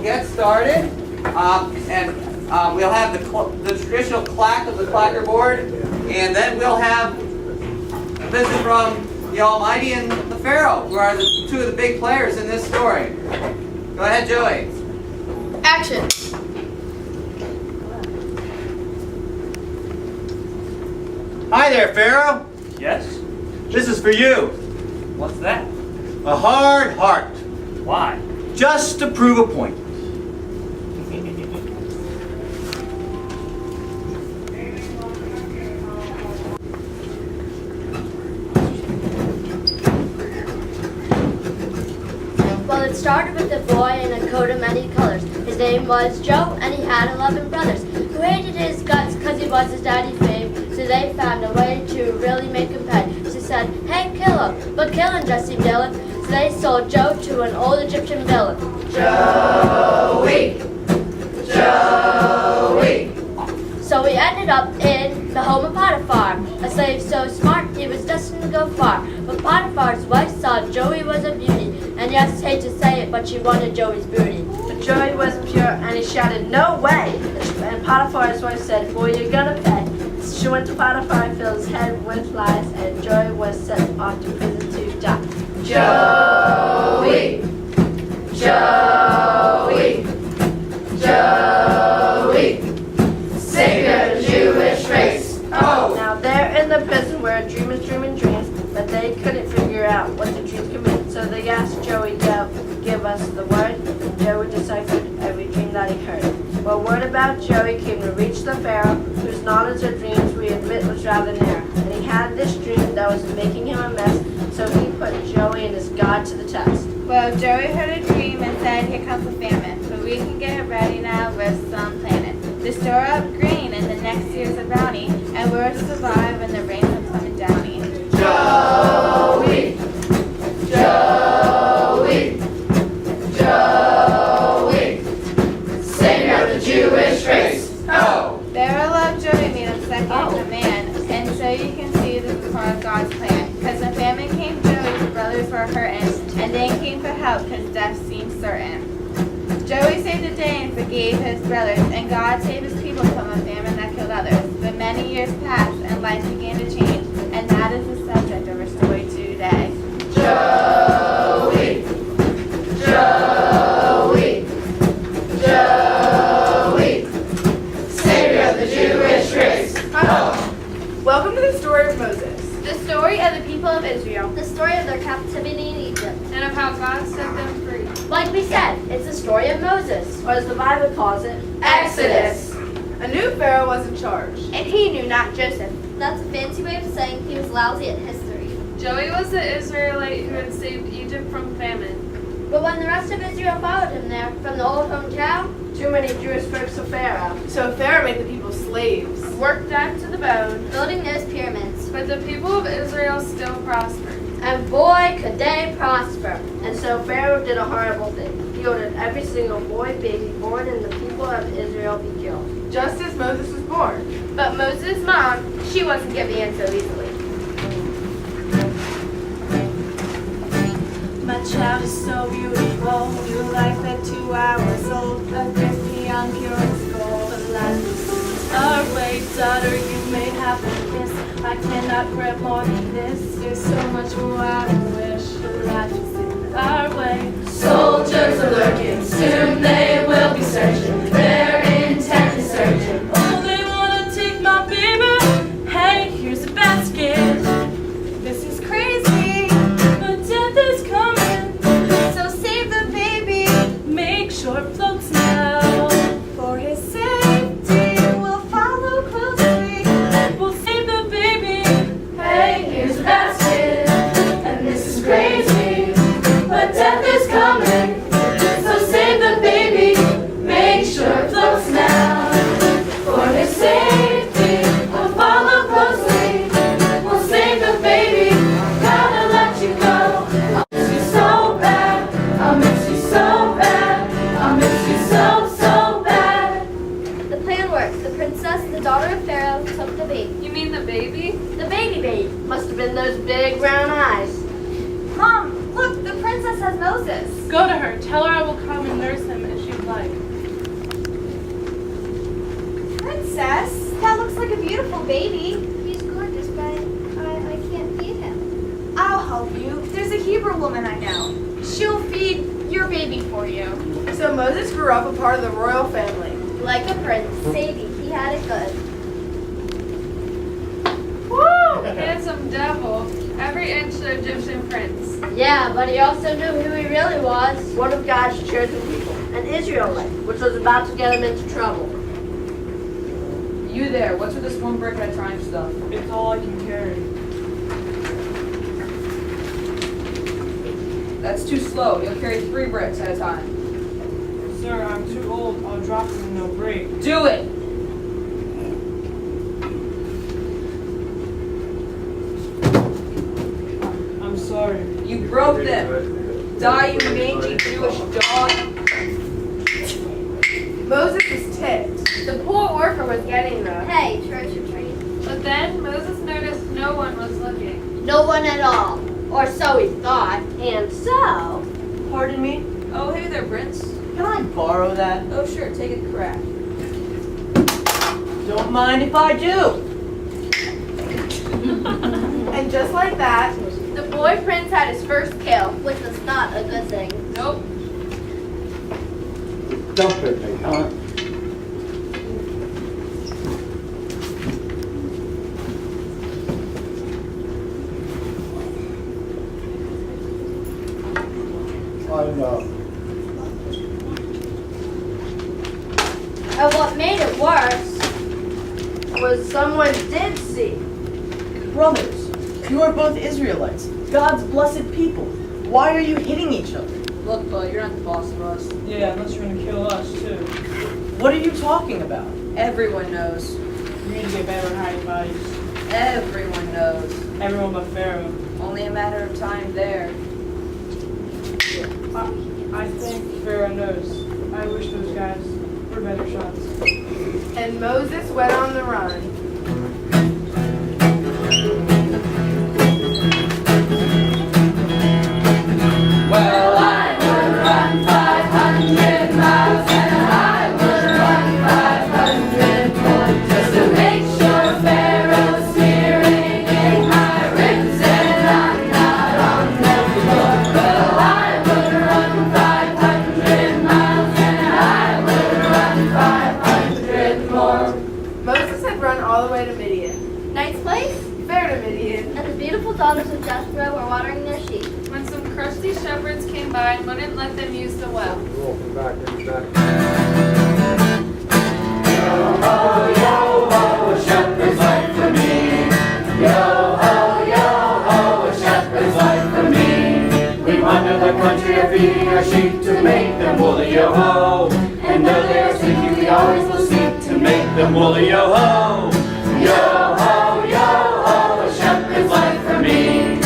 get started, and we'll have the traditional clack of the clackerboard, and then we'll have a visit from the Almighty and the Pharaoh, who are the two of the big players in this story. Go ahead, Joey. Action. Hi there, Pharaoh. Yes? This is for you. What's that? A hard heart. Why? Just to prove a point. Well, it started with a boy in a coat of many colors. His name was Joe, and he had 11 brothers who hated his guts because he was his daddy's babe. So they found a way to really make him pay. She said, "Hey, kill him," but killing just seemed ill. So they sold Joe to an old Egyptian villain. Joey! Joey! So he ended up in the home of Potiphar, a slave so smart he was destined to go far. But Potiphar's wife saw Joey was a beauty, and yes, hate to say it, but she wanted Joey's booty. But Joey was pure, and he shouted, "No way!" And Potiphar's wife said, "Boy, you're gonna pay." She went to Potiphar and filled his head with lies, and Joey was sent off to prison to die. Joey! Joey! Joey! Savior of the Jewish race! Oh! Now there in the prison where dreamers dreaming dreams, but they couldn't figure out what the dreams could mean. So they asked Joey to give us the word, and Joey deciphered every dream that he heard. Well, word about Joey came to reach the Pharaoh, whose knowledge of dreams we admit was rather narrow. And he had this dream that was making him a mess, so he put Joey and his God to the test. Well, Joey heard a dream and said, "Here comes a famine, but we can get ready now with some planning. To store up grain in the next year's a bounty, and we'll survive when the rains are coming downy." Joey! Joey! Joey! Savior of the Jewish race! Oh! Pharaoh loved Joey, made him second in command, and so you can see this is part of God's plan. Because when famine came, Joey's brothers were hurting, and they came for help because death seemed certain. Joey saved the day and forgave his brothers, and God saved his people from a famine that killed others. But many years passed, and life began to change, and that is the subject of our story today. Joey! Joey! Joey! Savior of the Jewish race! Oh! Welcome to the story of Moses. The story of the people of Israel, The story of their captivity in Egypt. and of how God set them free. Like we said, it's the story of Moses. Or as the Bible calls it, Exodus! A new Pharaoh was in charge. And he knew not Joseph. That's a fancy way of saying he was lousy at history. Joey was the Israelite who had saved Egypt from famine. But when the rest of Israel followed him there from the old hometown, too many Jewish folks of Pharaoh. So Pharaoh made the people slaves. Worked them to the bone, building those pyramids. but the people of Israel still prospered. And boy, could they prosper. And so Pharaoh did a horrible thing. He ordered every single boy, baby born in the people of Israel be killed. Just as Moses was born. But Moses' mom, she wasn't giving in so easily. My child is so beautiful, you like that 2 hours old, a gift beyond pure as gold. But life is our way, daughter, you may have a kiss. I cannot grab more than this. There's so much more I wish. Life is in our way. Soldiers are lurking, soon they will be searching. Their intent is certain. Oh, they wanna take my baby. Hey, here's a basket. This is crazy, but death is coming. So save the baby. Make sure it floats now. For his safety, we'll follow closely. We'll save the baby. Hey, here's a basket, and this is crazy, but death is coming. So save the baby, make sure it floats now. For his safety, we'll follow closely. We'll save the baby, gotta let you go. I'll miss you so bad, I'll miss you so bad, I'll miss you so bad. The plan worked. The princess, the daughter of Pharaoh, took the bait. You mean the baby? The baby bait. Must have been those big brown eyes. Mom, look, the princess has Moses. Go to her. Tell her I will come and nurse him if she'd like. baby. He's gorgeous, but I can't feed him. I'll help you. There's a Hebrew woman I know. She'll feed your baby for you. So Moses grew up a part of the royal family. Like a prince, baby, he had it good. Woo! Handsome devil. Every inch the Egyptian prince. Yeah, but he also knew who he really was. One of God's chosen people, an Israelite, which was about to get him into trouble. You there, what's with this one brick at a time stuff? It's all I can carry. That's too slow. You'll carry 3 bricks at a time. Sir, I'm too old. I'll drop them and they'll break. Do it! I'm sorry. You broke them. Die, you mangy Jewish dog. Moses was ticked. The poor worker was getting the Hey, church or treat. But then Moses noticed no one was looking. No one at all. Or so he thought. and so. Pardon me? Oh, hey there, Prince. Can I borrow that? Oh, sure, take a crack. Don't mind if I do. And just like that, The boy prince had his first kill. Which was not a good thing. Nope. Don't hurt me, huh? I know. And what made it worse, Was someone did see. Brothers, you are both Israelites, God's blessed people. Why are you hitting each other? Look, bud, you're not the boss of us. Yeah, unless you're gonna kill us too. What are you talking about? Everyone knows. You need to get better at hiding bodies. Everyone knows. Everyone but Pharaoh. Only a matter of time there. I think Pharaoh knows. I wish those guys were better shots. and Moses went on the run. Well, I would run 500 miles and I would run 500 more just to make sure Pharaoh's hearing in my ribs and I'm not on the floor. Well, I would run 500 miles and I would run 500 more. Moses had run all the way to Midian. nice place, Fair to Midian. and the beautiful daughters of Jethro were watering their sheep. When some crusty shepherds came by and wouldn't let them use the well. Yo-ho, a shepherd's life for me. Yo-ho, a shepherd's life for me. We wander the country of feeding our sheep to make them woolly, yo-ho. And though they are stinky, we always will seek to make them woolly, yo-ho. Yo-ho, a shepherd's life for me.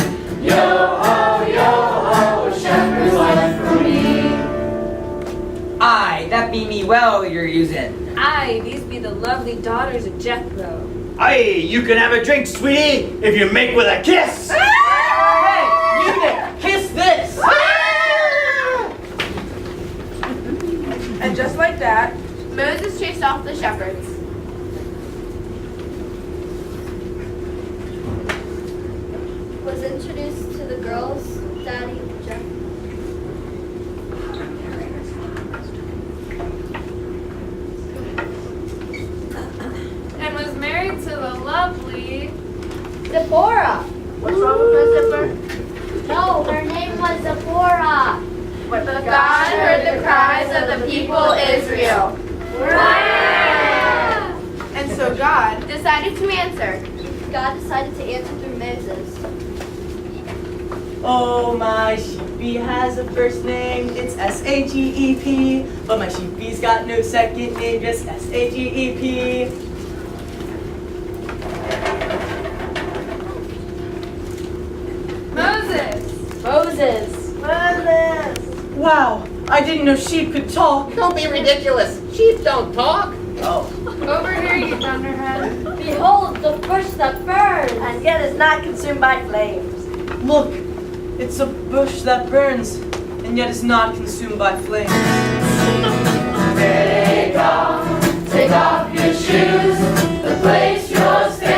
Yo-ho, a shepherd's life for me. Aye, that be me well you're using. Aye, these be the lovely daughters of Jethro. Aye, you can have a drink, sweetie, if you make with a kiss. Hey, you there! Kiss this! And just like that, Moses chased off the shepherds. Was introduced to the girls, Daddy, Jeff. And was married to the lovely. Zipporah. What's wrong with my zipper? No, her name was Zipporah. But God heard the cries of the people Israel. and so God, decided to answer. God decided to answer through Moses. Oh, my sheepy has a first name, it's S-A-G-E-P. But my sheepy's got no second name, just S-A-G-E-P. Moses! Moses. Wow, I didn't know sheep could talk. Don't be ridiculous. Sheep don't talk. Oh. Over here, you thunderhead. Behold the bush that burns. And yet is not consumed by flames. Look, it's a bush that burns, and yet is not consumed by flames. Take off your shoes. The place you're standing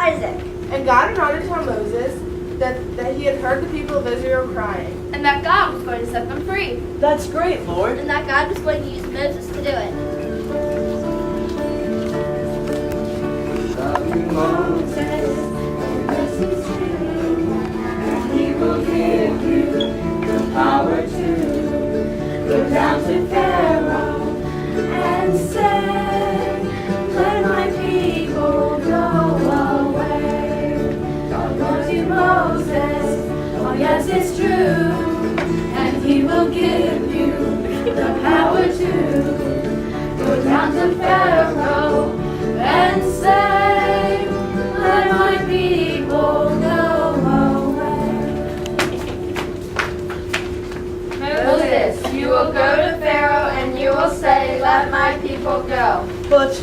Isaac. And God went on to tell Moses that he had heard the people of Israel crying. And that God was going to set them free. That's great, Lord. And that God was going to use Moses to do it. He will give you the power to go down to Pharaoh and say, let my people go away. God goes to Moses, oh yes it's true, and he will give you the power to go down to Pharaoh and say, let my people go away. Moses, you will go to Pharaoh and you will say, let my people go. But.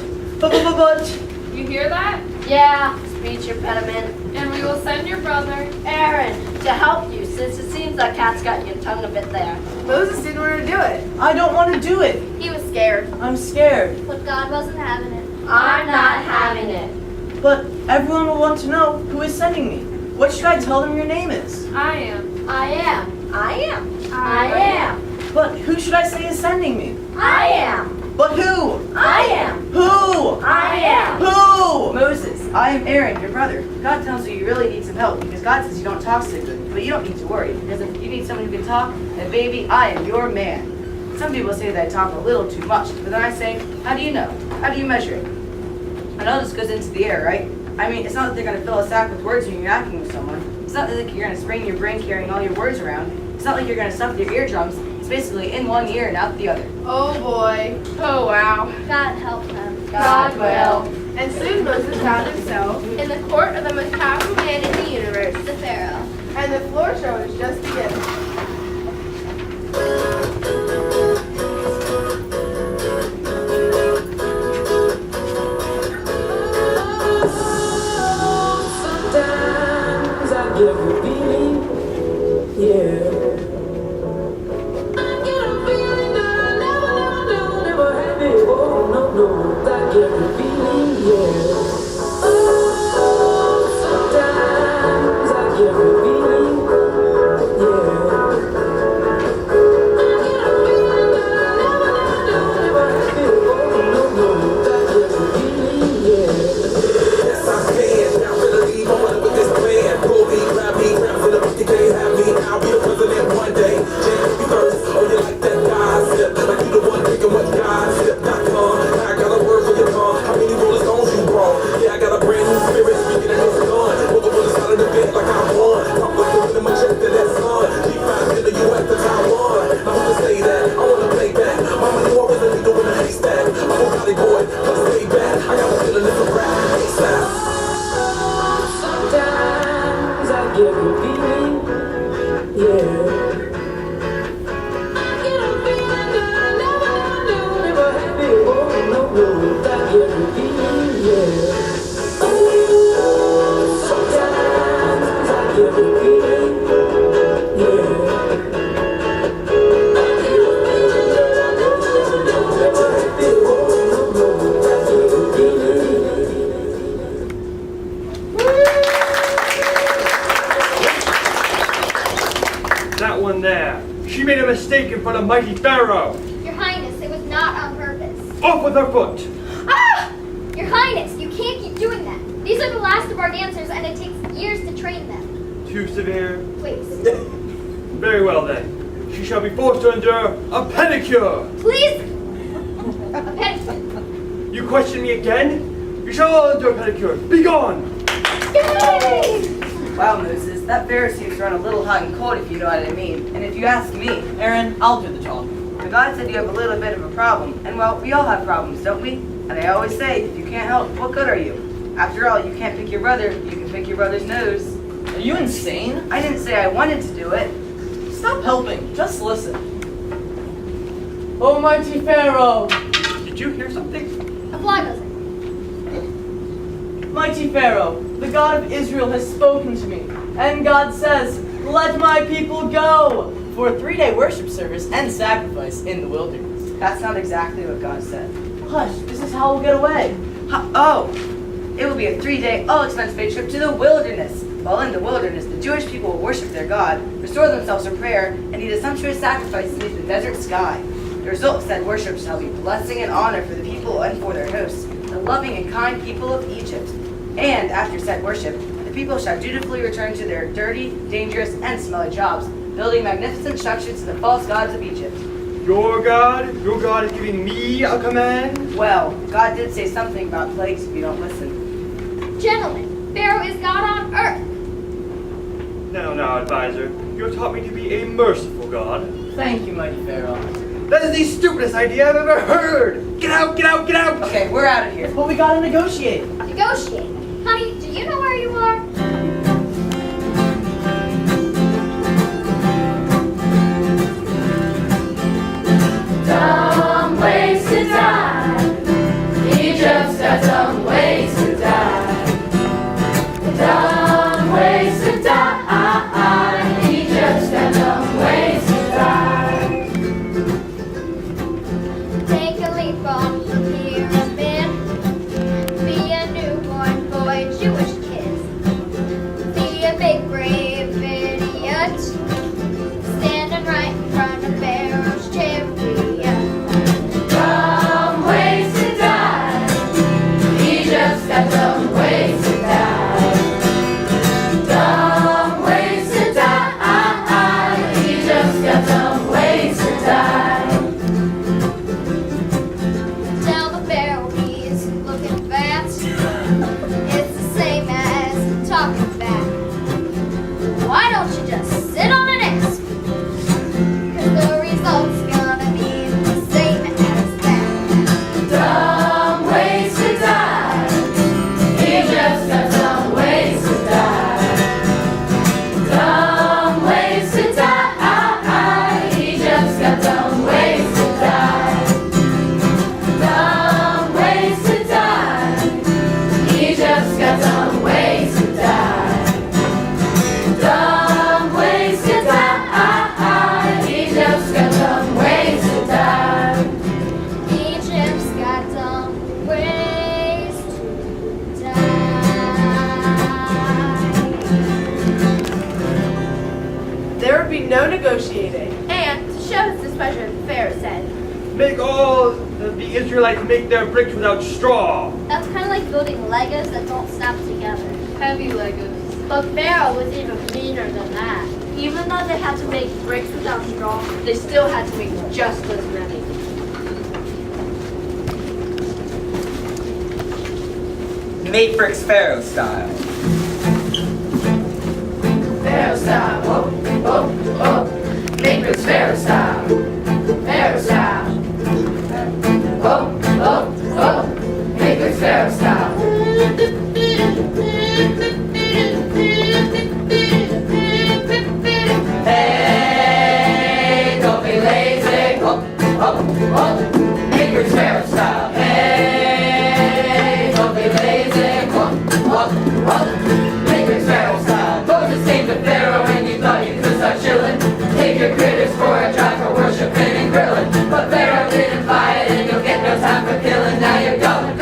You hear that? Yeah, speech impediment. And we will send your brother. Aaron, to help you, since it seems like Cat's got your tongue a bit there. Moses didn't want to do it. I don't want to do it. He was scared. I'm scared. But God wasn't having it. I'm not having it. But everyone will want to know who is sending me. What should I tell them your name is? I am. I am. I am. I am. But who should I say is sending me? I am. But who? I am. Who? I am. Who? Moses, I am Aaron, your brother. God tells you you really need some help because God says you don't talk so good. But you don't need to worry because if you need someone who can talk, then baby, I am your man. Some people say that I talk a little too much, but then I say, how do you know? How do you measure it? I know this goes into the air, right? I mean, it's not that they're going to fill a sack with words when you're acting with someone. It's not like you're going to sprain your brain carrying all your words around. It's not like you're going to stuff your eardrums. It's basically in one ear and out the other. Oh boy. Oh, wow. God help them. God will. And soon Moses found himself, In the court of the most powerful man in the universe, the Pharaoh. and the floor show was just beginning. Sometimes I get a feeling, yeah. I get a feeling that I never had before. No, I get a feeling, yeah. Oh, sometimes I get a feeling, yeah. I get a feeling that I never had before. No, I get a feeling, yeah. Yes, I can. Now really going with this plan. Pull me, grab in the book, you can't have me. I'll be the president one day. Jam me first. Oh, you like that gossip? Like you the one thinking what gossip.com. I got a word for your tongue. How many rolling stones you brought? Yeah, I got a brand new spirit speaking and it's done. Over on the side of the bed like I won. I'm looking in my check to that sun. G5 in the US to Taiwan. Now who can say that? I wanna play back. Mama, you always let me go in the haystack. I'm a Valley boy, let's stay back. I got a feeling it's a rap. ASAP. Sometimes I get a feeling, yeah. I get a feeling that I never had before. No, I get a feeling, yeah. Ooh, sometimes I get a feeling, yeah. I get a feeling that I never had before. No, I get a feeling. That one there. She made a mistake in front of mighty Pharaoh. Your Highness, it was not on purpose. Off with her foot. Ah! Your Highness, you can't keep doing that. These are the last of our dancers, and it takes years to train them. Too severe? Please. Very well then. She shall be forced to endure a pedicure. Please! A pedicure. You question me again? You shall all endure a pedicure. Be gone! Yay! Wow, Moses, that Pharisee's run a little hot and cold if you know what I mean. And if you ask me, Aaron, I'll do the job. but God said you have a little bit of a problem. And well, we all have problems, don't we? And I always say, if you can't help, what good are you? After all, you can't pick your brother, you can pick your brother's nose. Are you insane? I didn't say I wanted to do it. Stop helping. Just listen. Almighty Pharaoh, Did you hear something? A fly buzzing. mighty Pharaoh, the God of Israel has spoken to me, and God says, let my people go for a 3-day worship service and sacrifice in the wilderness. That's not exactly what God said. Hush, this is how we'll get away. Oh, It will be a 3-day, all-expense-paid trip to the wilderness. While in the wilderness, the Jewish people will worship their God, restore themselves for prayer, and eat a sumptuous sacrifice beneath the desert sky. The result of said worship shall be blessing and honor for the people and for their hosts, the loving and kind people of Egypt. And after said worship, the people shall dutifully return to their dirty, dangerous, and smelly jobs, building magnificent structures to the false gods of Egypt. Your God is giving me a command? Well, God did say something about plagues if you don't listen. Gentlemen, Pharaoh is God on earth. Now, advisor, you have taught me to be a merciful God. Thank you, mighty Pharaoh. That is the stupidest idea I've ever heard! Get out! Okay, we're out of here. But we gotta negotiate. Negotiate. Honey, do you know where you are? Dumb ways to die. Egypt's got dumb ways to die. Dumb ways to die. Egypt's got dumb ways to die. Take a leap from the pyramid. Be a newborn boy, Jewish kid. Be a big brave idiot. Standing right in front of Pharaoh's chariot. Dumb ways to die. Egypt's got dumb ways to die. Dumb ways to die. Egypt's got dumb ways to die. Tell the Pharaoh he's looking fat. It's the same as talking back. Why don't you just sit on an ass? 'Cause the result's gonna be the same as that. Dumb ways to die. Egypt's got dumb ways to die. Dumb ways to die. Egypt's got dumb ways to die. Dumb ways to die. Egypt's got dumb ways to die. Dumb ways to die. Egypt's got dumb ways to die. Egypt's got dumb ways to die. There would be no negotiating. And to show his displeasure, Pharaoh said, Make all the Israelites make their bricks without straw. That's kind of like building Legos that don't snap together. Heavy Legos. But Pharaoh was even meaner than that. Even though they had to make bricks without straw, they still had to make just as many. Make bricks Pharaoh style. Pharaoh style, whoa, whoa, whoa. Make bricks Pharaoh style. Pharaoh style. Whoa, whoa, whoa. Make bricks Pharaoh style. Hey, don't be lazy. Whoa, whoa, whoa. Make bricks Pharaoh style. Hey, don't be lazy. Whoa, whoa, whoa. Make bricks Pharaoh style. Moses came to Pharaoh and you thought you could start chilling. Take your critters for a drive for worshiping and grilling. But Pharaoh didn't buy it and you'll get no time for killing. Now you're gonna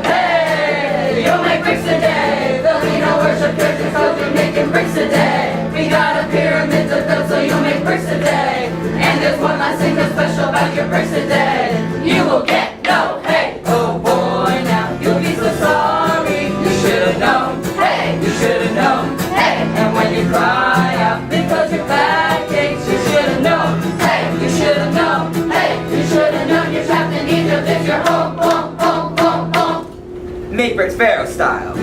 pay. You'll make bricks today. There'll be no worship churches cause you're making bricks today. We got a pyramid to build so you'll make bricks today. And there's one last thing that's special about your bricks today. You will get no hay. Oh boy, now you'll be so sorry. You should've known. Hey, you should've known. Hey, and when you cry out because your back aches, you should've known. Hey, you should've known. Hey, you should've known. You're trapped in Egypt. It's your home, home, home, home, home. Make bricks Pharaoh style.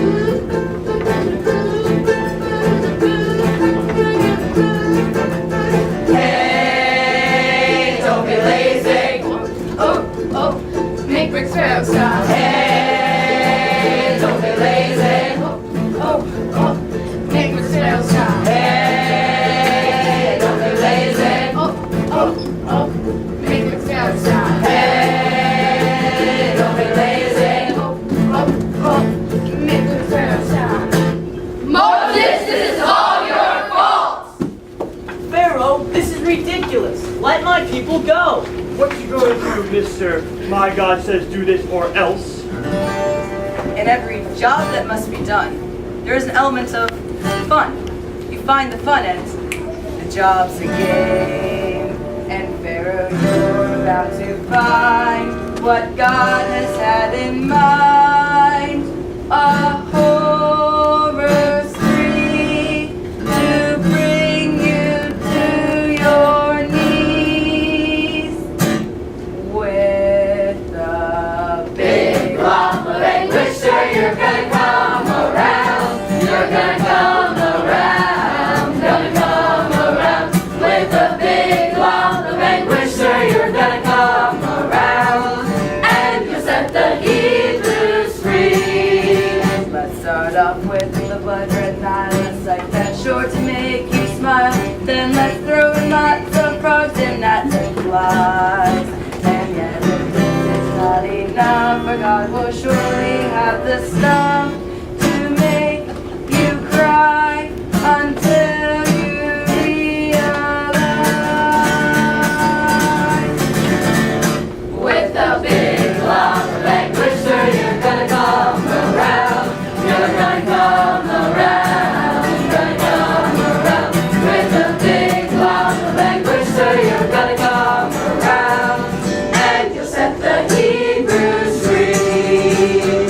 Hey, don't be lazy. Oh, oh, make bricks Pharaoh style. Hey, don't be lazy. Oh, oh, make bricks Pharaoh style. Hey, don't be lazy. Oh, oh, oh, make bricks Pharaoh style. Hey, don't be lazy. Oh, oh, make bricks Pharaoh style. Moses, this is all your fault. Pharaoh, this is ridiculous. Let my people go. What you going to do, mister? My God says do this or else. In in every job that must be done, there is an element of fun. You find the fun and the job's a game. And Pharaoh, you're about to find what God has had in mind. A horror spree to bring you to your knees with a big Lump of anguish, sure, you're gonna come around. You're gonna come around. Gonna come around with a big lump of anguish, sure, you're gonna come around. And you'll set the Hebrews free. Let's start off with the blood-red Nile, a sight that's sure to make you smile. Then let's throw in lots of frogs and gnats and flies. And yet if this is not enough, for God will surely have the stuff to make you cry until you realize. With a big lump of anguish, sure, you're gonna come around. You're gonna come around. Gonna come around. With a big lump of anguish, sure, you're gonna come around. And you'll set the Hebrews free.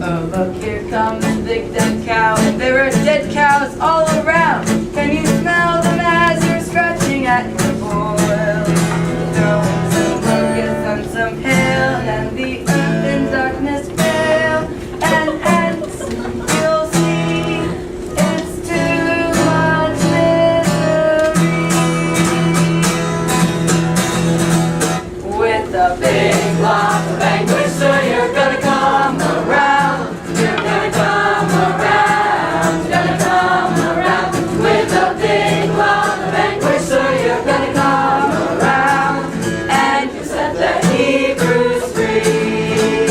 Oh, look, here comes the big dead cow. There are dead cows all around. Can you smell them as you're scratching at your boil? Throw in some locusts and some hail, and then the earth in darkness veil. And you'll see it's too much misery. With a Big lump of anguish, sure, you're gonna come around. You're gonna come around. Gonna come around. With a big lump of anguish, sure, you're gonna come around. And you set the Hebrews free.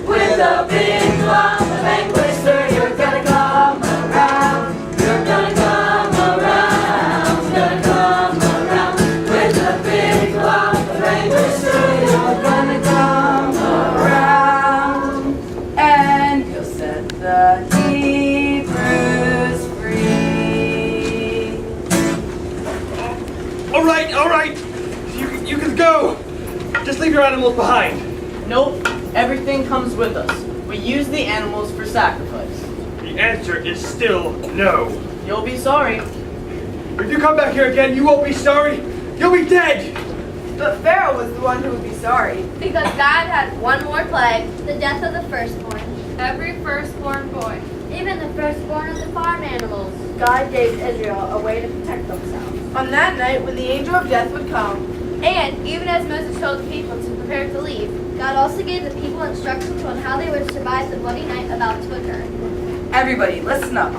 With a big lump of anguish, sure, you're gonna come around. You're gonna come around. Gonna come around. With a big lump of anguish, sure, you're gonna come around. and you'll set the Hebrews free. All right. You can go. Just leave your animals behind. Nope, everything comes with us. We use the animals for sacrifice. The answer is still no. You'll be sorry. If you come back here again, you won't be sorry. You'll be dead. But Pharaoh was the one who would be sorry. Because God had one more plague, the death of the firstborn. Every firstborn boy. Even the firstborn of the farm animals. God gave Israel a way to protect themselves. On that night, when the angel of death would come, And even as Moses told the people to prepare to leave, God also gave the people instructions on how they would survive the bloody night about to occur. Everybody, listen up.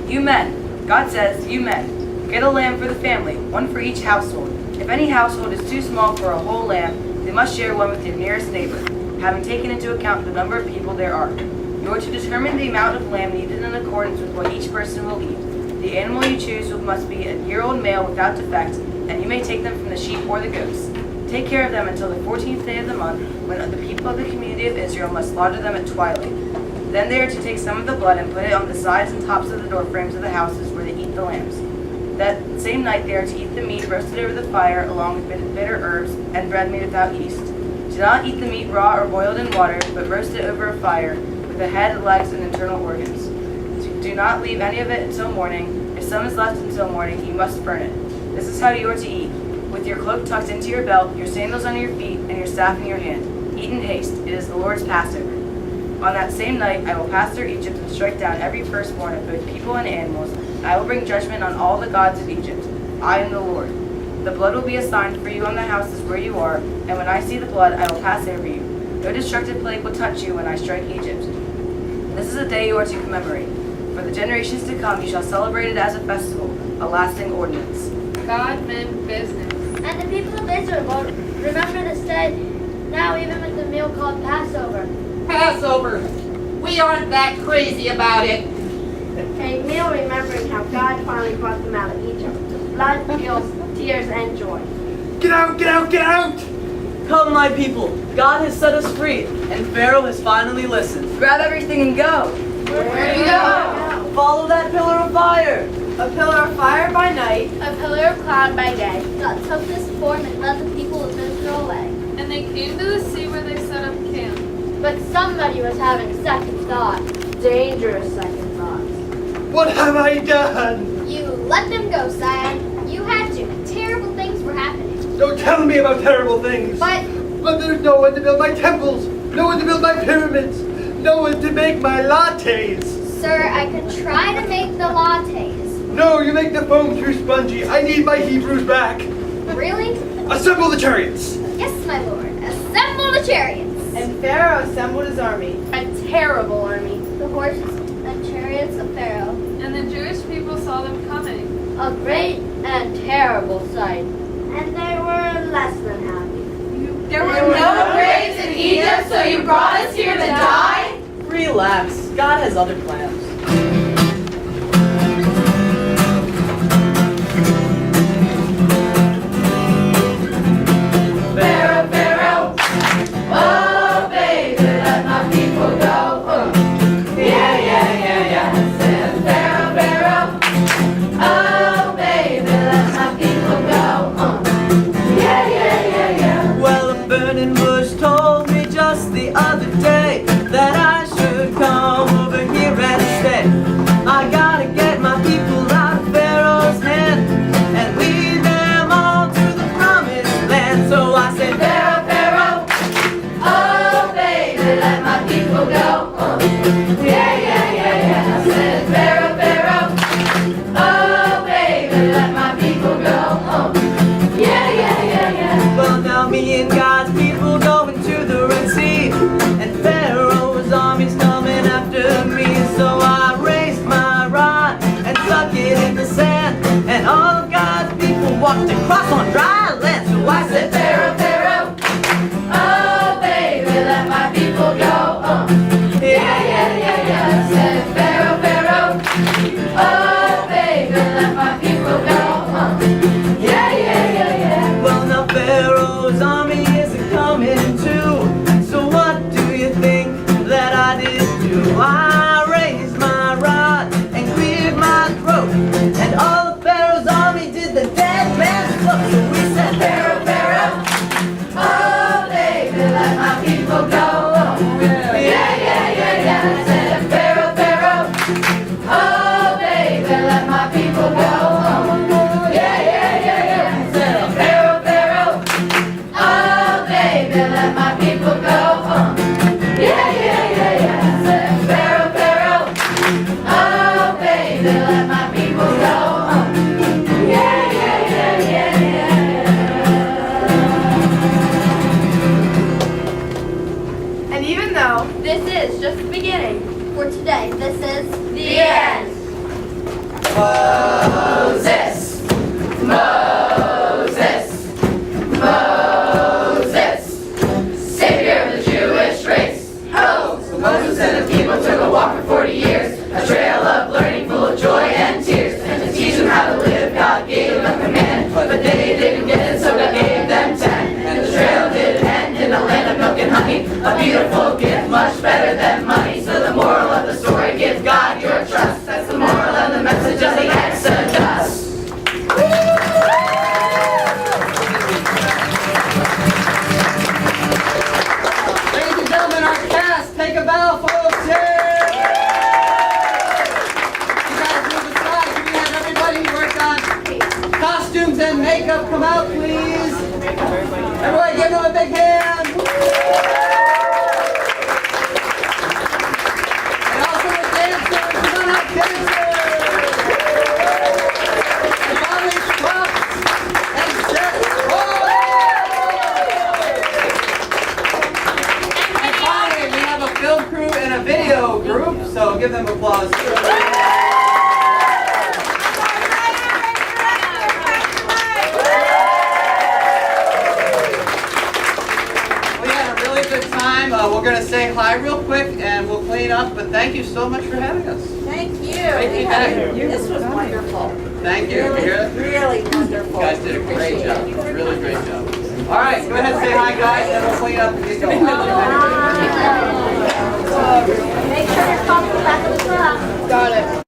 You men, God says, you men, get a lamb for the family, one for each household. If any household is too small for a whole lamb, they must share one with your nearest neighbor, having taken into account the number of people there are. You are to determine the amount of lamb needed in accordance with what each person will eat. The animal you choose must be a year-old male without defect, and you may take them from the sheep or the goats. Take care of them until the 14th day of the month, when the people of the community of Israel must slaughter them at twilight. Then they are to take some of the blood and put it on the sides and tops of the door frames of the houses where they eat the lambs. That same night they are to eat the meat roasted over the fire along with bitter herbs and bread made without yeast. Do not eat the meat raw or boiled in water, but roast it over a fire with the head, legs, and internal organs. Do not leave any of it until morning. If some is left until morning, you must burn it. This is how you are to eat. With your cloak tucked into your belt, your sandals on your feet, and your staff in your hand. Eat in haste. It is the Lord's Passover. On that same night I will pass through Egypt and strike down every firstborn of both people and animals, and I will bring judgment on all the gods of Egypt. I am the Lord. The blood will be a sign for you on the houses where you are, and when I see the blood, I will pass over you. No destructive plague will touch you when I strike Egypt. This is a day you are to commemorate. For the generations to come you shall celebrate it as a festival, a lasting ordinance. God meant business. And the people of Israel will remember this day now even with the meal called Passover. Passover. We aren't that crazy about it. A meal remembering how God finally brought them out of Egypt. Blood, guilt, tears, and joy. Get out! Get out! Get out! Come, my people, God has set us free, and Pharaoh has finally listened. Grab everything and go. Where do we go? Follow that pillar of fire. A pillar of fire by night. A pillar of cloud by day. God took this form and led the people of Israel away. And they came to the sea where they set up camp. But somebody was having second thoughts. Dangerous second thoughts. What have I done? You let them go, Zion. You had to. Terrible things were happening. Don't tell me about terrible things. But there's no one to build my temples, no one to build my pyramids, no one to make my lattes. Sir, I could try to make the lattes. No, you make the foam too spongy. I need my Hebrews back. Really? Assemble the chariots. Yes, my lord. Assemble the chariots. And Pharaoh assembled his army. A terrible army. The horses and chariots of Pharaoh. And the Jewish people saw them coming. A great and terrible sight. And they were less than happy. There were no graves in Egypt, so you brought us here to die? Relax, God has other plans. Pharaoh, Pharaoh, oh baby, let my people go. Yeah, yeah, yeah, yeah. Said Pharaoh, Pharaoh, oh baby, let my people go. Yeah, yeah, yeah, yeah. Well, a burning bush told me just the other day that I should come over here and stay. I gotta get my people out of Pharaoh's hand and lead them all to the promised land. So I said, Pharaoh, Pharaoh, oh baby, let my people go. Yeah, yeah, yeah, yeah. I said Pharaoh, Pharaoh, oh baby, let my people go. Yeah, yeah, yeah, yeah. well, now me and God's people going to the Red Sea, and Pharaoh's army's coming after me. So I raised my rod and stuck it in the sand, and all of God's people walked across on dry land. So I said, Pharaoh, Pharaoh, oh baby, let my people go. Yeah, yeah, yeah, yeah. I said Pharaoh, Pharaoh, oh baby, let my people go. Yeah, yeah, yeah, yeah. well, now Pharaoh's army isn't coming too. So what do you think that I did do? I raised my rod and cleared my throat, and all of Pharaoh's army did the dead man's float. So we said, Pharaoh, Pharaoh, oh baby, let my people go. Yeah, yeah, yeah, yeah. I said Pharaoh, Pharaoh, oh baby, let my people go. Yeah, yeah, yeah, yeah. I said Pharaoh, Pharaoh, oh baby, let my people go. Yeah, yeah, yeah, yeah. I said Pharaoh, Pharaoh, oh baby, let my people go. Yeah, yeah, yeah, yeah, yeah. And even though This is just the beginning. For today, this is The end. Moses, Moses, Moses, Savior of the Jewish race. Ho! So Moses and the people took a walk for 40 years, a trail of learning full of joy and tears. And to teach them how to live, God gave them a command, but they didn't get it, so God gave them 10. And the trail did end in the land of milk and honey, a beautiful gift, much better than money. So the moral of the story, give God your trust. That's the moral and the message of the Exodus. ladies and gentlemen, our cast, take a bow, folks. Yay! You guys move aside. Can we have everybody who worked on costumes and makeup come out, please? Everybody give them a big hand. And also the dancers, come on out, dancers. And finally, props and sets. And finally, we have a film crew and a video group, so give them applause. We had a really good time. We're going to say hi real quick and we'll clean up, but thank you so much for having us. Thank you. Thank you. This was wonderful. Thank you. Really, really wonderful. You guys did a great job. Really great job. All right, go ahead and say hi, guys, and we'll clean up and get going. Make sure your coffee back in the class. Got it.